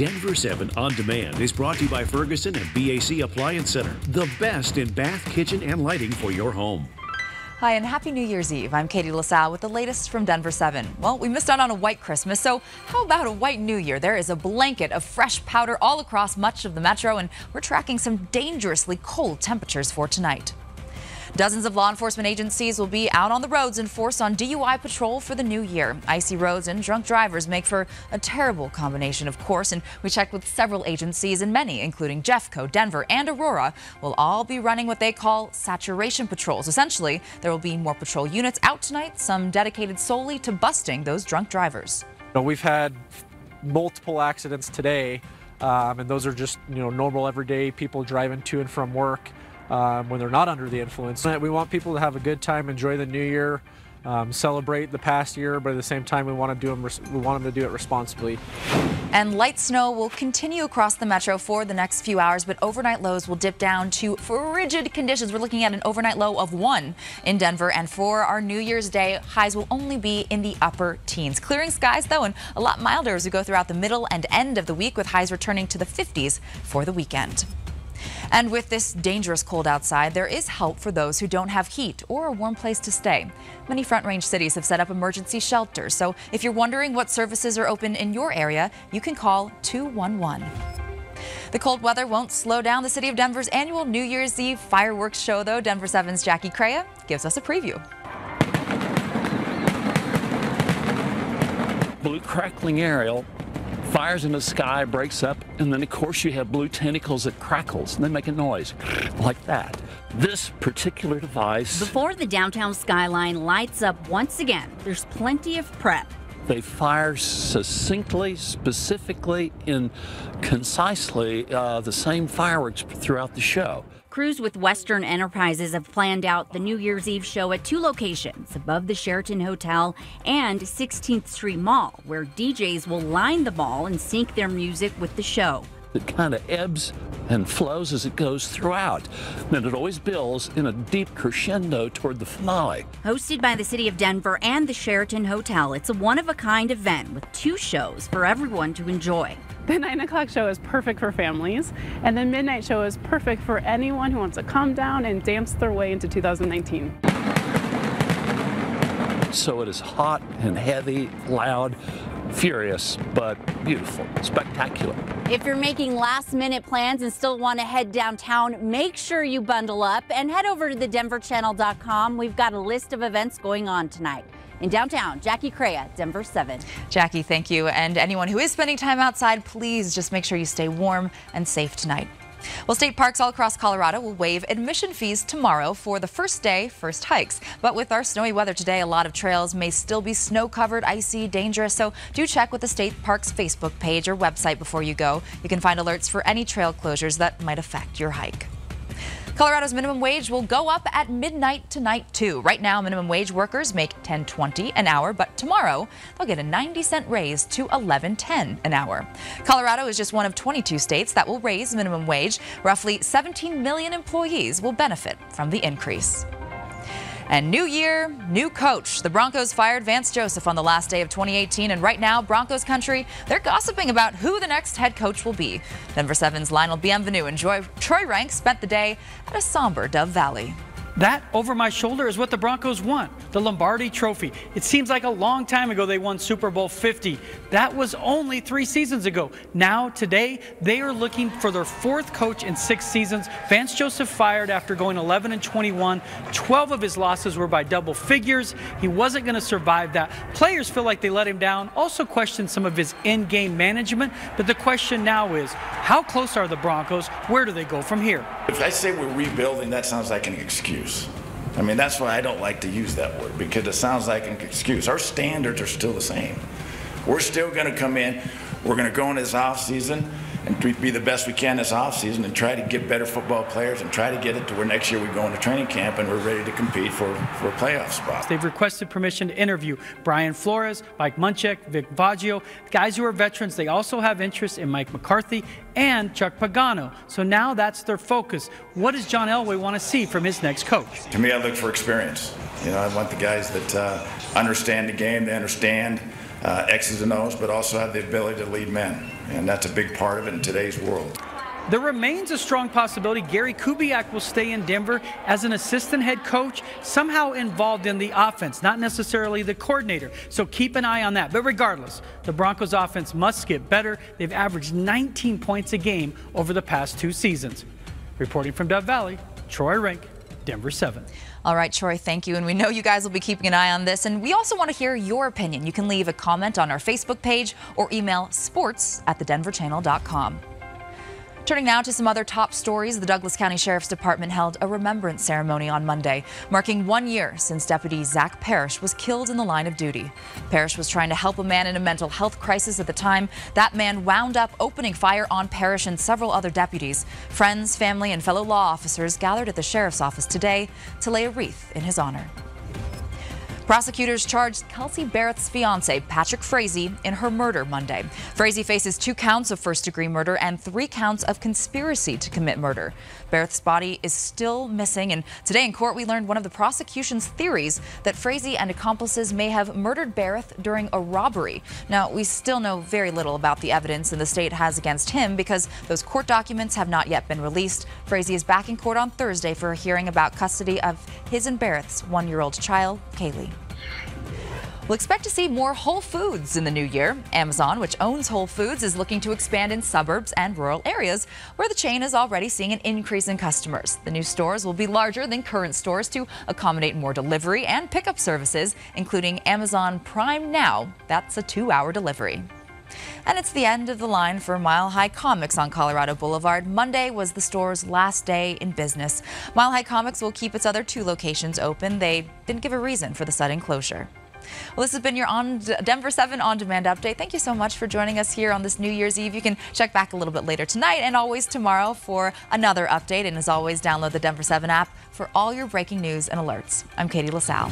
Denver 7 On Demand is brought to you by Ferguson and BAC Appliance Center, the best in bath, kitchen, and lighting for your home. Hi, and Happy New Year's Eve. I'm Katie LaSalle with the latest from Denver 7. Well, we missed out on a white Christmas, so how about a white New Year? There is a blanket of fresh powder all across much of the metro, and we're tracking some dangerously cold temperatures for tonight. Dozens of law enforcement agencies will be out on the roads in force on DUI patrol for the new year. Icy roads and drunk drivers make for a terrible combination, of course, and we checked with several agencies, and many, including Jeffco, Denver, and Aurora, will all be running what they call saturation patrols. Essentially, there will be more patrol units out tonight, some dedicated solely to busting those drunk drivers. We've had multiple accidents today, and those are just normal everyday people driving to and from work. When they're not under the influence. We want people to have a good time, enjoy the new year, celebrate the past year, but at the same time we want them to do it responsibly. And light snow will continue across the metro for the next few hours, but overnight lows will dip down to frigid conditions. We're looking at an overnight low of 1 in Denver, and for our New Year's Day, highs will only be in the upper teens. Clearing skies, though, and a lot milder as we go throughout the middle and end of the week, with highs returning to the 50s for the weekend. And with this dangerous cold outside, there is help for those who don't have heat or a warm place to stay. Many Front Range cities have set up emergency shelters, so if you're wondering what services are open in your area, you can call 211. The cold weather won't slow down the city of Denver's annual New Year's Eve fireworks show, though. Denver 7's Jackie Crea gives us a preview. Blue crackling aerial. Fires in the sky, breaks up, and then of course you have blue tentacles that crackles and they make a noise like that. This particular device, before the downtown skyline lights up once again, there's plenty of prep. They fire succinctly, specifically, and concisely the same fireworks throughout the show. Crews with Western Enterprises have planned out the New Year's Eve show at 2 locations, above the Sheraton Hotel and 16th Street Mall, where DJs will line the mall and sync their music with the show. It kind of ebbs and flows as it goes throughout. Then it always builds in a deep crescendo toward the finale. Hosted by the City of Denver and the Sheraton Hotel, it's a one-of-a-kind event with 2 shows for everyone to enjoy. The 9 o'clock show is perfect for families, and the midnight show is perfect for anyone who wants to come down and dance their way into 2019. So it is hot and heavy, loud, furious, but beautiful, spectacular. If you're making last-minute plans and still want to head downtown, make sure you bundle up and head over to thedenverchannel.com. We've got a list of events going on tonight. In downtown, Jackie Crea, Denver 7. Jackie, thank you. And anyone who is spending time outside, please just make sure you stay warm and safe tonight. Well, state parks all across Colorado will waive admission fees tomorrow for the first day, first hikes. But with our snowy weather today, a lot of trails may still be snow-covered, icy, dangerous. So do check with the state parks Facebook page or website before you go. You can find alerts for any trail closures that might affect your hike. Colorado's minimum wage will go up at midnight tonight, too. Right now, minimum wage workers make $10.20 an hour, but tomorrow they'll get a 90-cent raise to $11.10 an hour. Colorado is just one of 22 states that will raise minimum wage. Roughly 17 million employees will benefit from the increase. And new year, new coach. The Broncos fired Vance Joseph on the last day of 2018, and right now, Broncos country, they're gossiping about who the next head coach will be. Denver 7's Lionel Bienvenu and Troy Rank spent the day at a somber Dove Valley. That over my shoulder is what the Broncos want, the Lombardi Trophy. It seems like a long time ago they won Super Bowl 50. That was only 3 seasons ago. Now, today, they are looking for their 4th coach in 6 seasons. Vance Joseph fired after going 11-21. 12 of his losses were by double figures. He wasn't going to survive that. Players feel like they let him down, also question some of his in-game management. But the question now is, how close are the Broncos? Where do they go from here? If I say we're rebuilding, that sounds like an excuse. I mean, that's why I don't like to use that word, because it sounds like an excuse. Our standards are still the same. We're still going to come in. We're going to go into this offseason and be the best we can this offseason and try to get better football players and try to get it to where next year we go into training camp and we're ready to compete for a playoff spot. They've requested permission to interview Brian Flores, Mike Munchak, Vic Baggio, guys who are veterans. They also have interest in Mike McCarthy and Chuck Pagano. So now that's their focus. What does John Elway want to see from his next coach? To me, I look for experience. I want the guys that understand the game, they understand X's and O's, but also have the ability to lead men. And that's a big part of it in today's world. There remains a strong possibility Gary Kubiak will stay in Denver as an assistant head coach, somehow involved in the offense, not necessarily the coordinator. So keep an eye on that. But regardless, the Broncos offense must get better. They've averaged 19 points a game over the past 2 seasons. Reporting from Death Valley, Troy Rink, Denver 7. All right, Troy, thank you. And we know you guys will be keeping an eye on this. And we also want to hear your opinion. You can leave a comment on our Facebook page or email sports@thedenverchannel.com. Turning now to some other top stories, the Douglas County Sheriff's Department held a remembrance ceremony on Monday, marking 1 year since Deputy Zach Parrish was killed in the line of duty. Parrish was trying to help a man in a mental health crisis at the time. That man wound up opening fire on Parrish and several other deputies. Friends, family, and fellow law officers gathered at the sheriff's office today to lay a wreath in his honor. Prosecutors charged Kelsey Barrett's fiancé, Patrick Frazee, in her murder Monday. Frazee faces 2 counts of first-degree murder and 3 counts of conspiracy to commit murder. Barrett's body is still missing, and today in court we learned one of the prosecution's theories that Frazee and accomplices may have murdered Barrett during a robbery. Now, we still know very little about the evidence the state has against him because those court documents have not yet been released. Frazee is back in court on Thursday for a hearing about custody of his and Barrett's 1-year-old child, Kaylee. We'll expect to see more Whole Foods in the new year. Amazon, which owns Whole Foods, is looking to expand in suburbs and rural areas where the chain is already seeing an increase in customers. The new stores will be larger than current stores to accommodate more delivery and pickup services, including Amazon Prime Now. That's a 2-hour delivery. And it's the end of the line for Mile High Comics on Colorado Boulevard. Monday was the store's last day in business. Mile High Comics will keep its other 2 locations open. They didn't give a reason for the sudden closure. Well, this has been your Denver 7 on-demand update. Thank you so much for joining us here on this New Year's Eve. You can check back a little bit later tonight and always tomorrow for another update. And as always, download the Denver 7 app for all your breaking news and alerts. I'm Katie LaSalle.